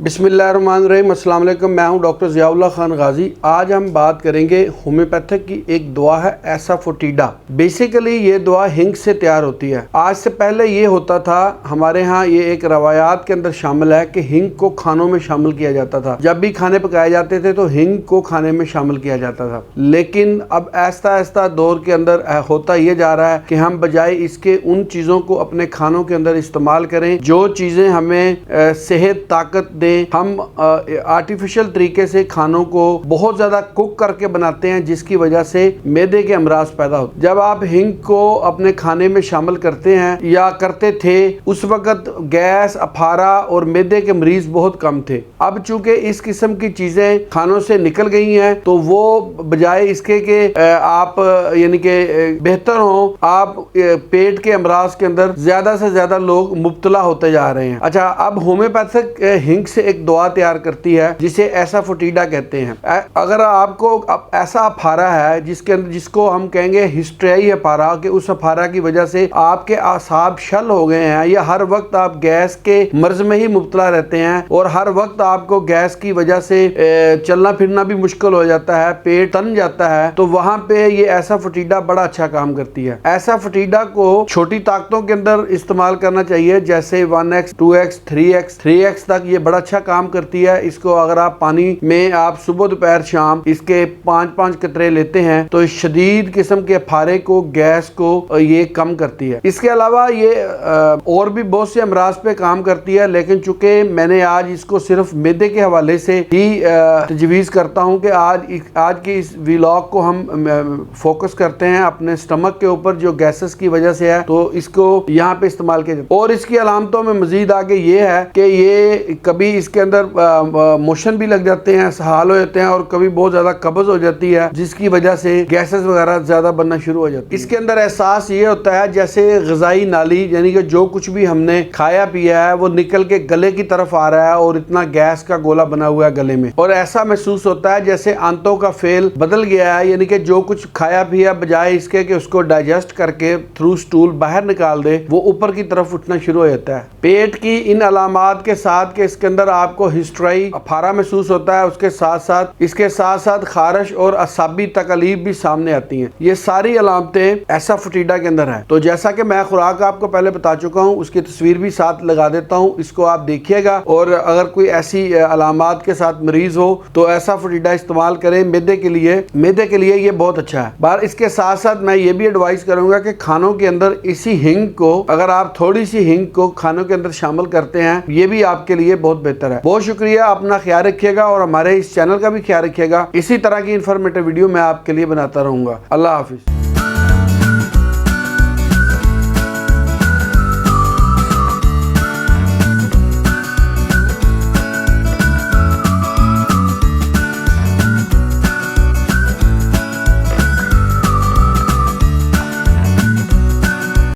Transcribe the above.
बिस्मिल्लाहिर्रहमानिर्रहीम। अस्सलाम वालेकुम। मैं हूं डॉक्टर ज़ियाउल्लाह खान गाजी। आज हम बात करेंगे होम्योपैथिक की एक दवा है एसाफोटिडा। बेसिकली ये दवा हिंग से तैयार होती है। आज से पहले ये होता था हमारे यहाँ, ये एक रवायात के अंदर शामिल है कि हिंग को खानों में शामिल किया जाता था। जब भी खाने पकाए जाते थे तो हिंग को खाने में शामिल किया जाता था। लेकिन अब ऐसा ऐसा दौर के अंदर होता ये जा रहा है कि हम बजाय इसके उन चीज़ों को अपने खानों के अंदर इस्तेमाल करें जो चीज़ें हमें सेहत ताकत दें। हम आर्टिफिशियल तरीके से खानों को बहुत ज़्यादा कुक करके बनाते हैं, जिसकी वजह से मैदे के अमराज पैदा होते हैं। जब आप हिंग को अपने खाने में शामिल करते हैं या करते थे, उस वक्त गैस, अफारा और मैदे के मरीज बहुत कम थे। अब चूंकि इस किस्म की चीज़ें खानों से निकल गई हैं, तो वो बजाय इसके कि आप यानी कि बेहतर हो, आप पेट के अमराज के अंदर ज़्यादा से ज़्यादा लोग मुब्तला होते जा रहे हैं। अच्छा, अब होम्योपैथिक हिंग से एक दवा तैयार करती है जिसे एसाफोटिडा कहते हैं। अगर आपको ऐसा अफारा है जिसको हम कहेंगे हिस्ट्रियाई अफारा, कि उस अफारा की वजह से आपके आसाब शल हो गए हैं या हर वक्त आप गैस के मर्ज में ही मुब्तला रहते हैं और हर वक्त आपको गैस की वजह से चलना फिरना भी मुश्किल हो जाता है, पेट तन जाता है, तो वहां पे ये एसाफोटिडा बड़ा अच्छा काम करती है। एसाफोटिडा को छोटी ताकतों के अंदर इस्तेमाल करना चाहिए, जैसे 1x 2x 3x तक ये बड़ा अच्छा काम करती है। इसको अगर आप पानी में आप सुबह दोपहर शाम इसके 5-5 कतरे लेते हैं तो शदीद किस्म के फारे को, गैस को ये कम करती है। इसके अलावा ये और भी बहुत से अमराज पे काम करती है, लेकिन चूंकि मैंने आज इसको सिर्फ मैदे के हवाले से ही तजवीज़ करता हूँ कि आज की इस व्लॉग को हम फोकस करते हैं अपने स्टमक के ऊपर जो गैसेस की वजह से है, तो इसको यहाँ पे इस्तेमाल किया जाता है। और इसकी अलामतों में मजीद आगे ये है कि ये कभी इसके अंदर मोशन भी लग जाते हैं, सहाल हो जाते हैं, और कभी बहुत ज्यादा कब्ज हो जाती है, जिसकी वजह से गैसेस वगैरह ज्यादा बनना शुरू हो जाती है। इसके अंदर एहसास ये होता है जैसे ग़िज़ाई नाली, यानी कि जो कुछ भी हमने खाया पिया है वो निकल के गले की तरफ आ रहा है और इतना गैस का गोला बना हुआ है गले में, और ऐसा महसूस होता है जैसे आंतों का फेल बदल गया है, यानी कि जो कुछ खाया पिया बजाय इसके कि उसको डाइजेस्ट करके थ्रू स्टूल बाहर निकाल दे, वो ऊपर की तरफ उठना शुरू हो जाता है। पेट की इन अलामात के साथ के इसके अंदर आपको हिस्ट्राई अफारा महसूस होता है, उसके साथ साथ खारिश और असाबी तकलीफ भी सामने आती हैं। ये सारी अलामतें एसाफोटिडा के अंदर है। तो जैसा कि मैं खुराक आपको पहले बता चुका हूँ, उसकी तस्वीर भी साथ लगा देता हूँ, इसको आप देखिएगा। और अगर कोई ऐसी अलामात के साथ मरीज हो तो एसाफोटिडा इस्तेमाल करें। मैदे के लिए ये बहुत अच्छा है। बार इसके साथ साथ मैं ये भी एडवाइस करूंगा कि खानों के अंदर इसी हिंग को, अगर आप थोड़ी सी हिंग को खानों के अंदर शामिल करते हैं, ये भी आपके लिए बहुत बेहतर है। बहुत शुक्रिया, अपना ख्याल रखिएगा और हमारे इस चैनल का भी ख्याल रखिएगा। इसी तरह की इंफॉर्मेटिव वीडियो मैं आपके लिए बनाता रहूंगा। अल्लाह हाफिज।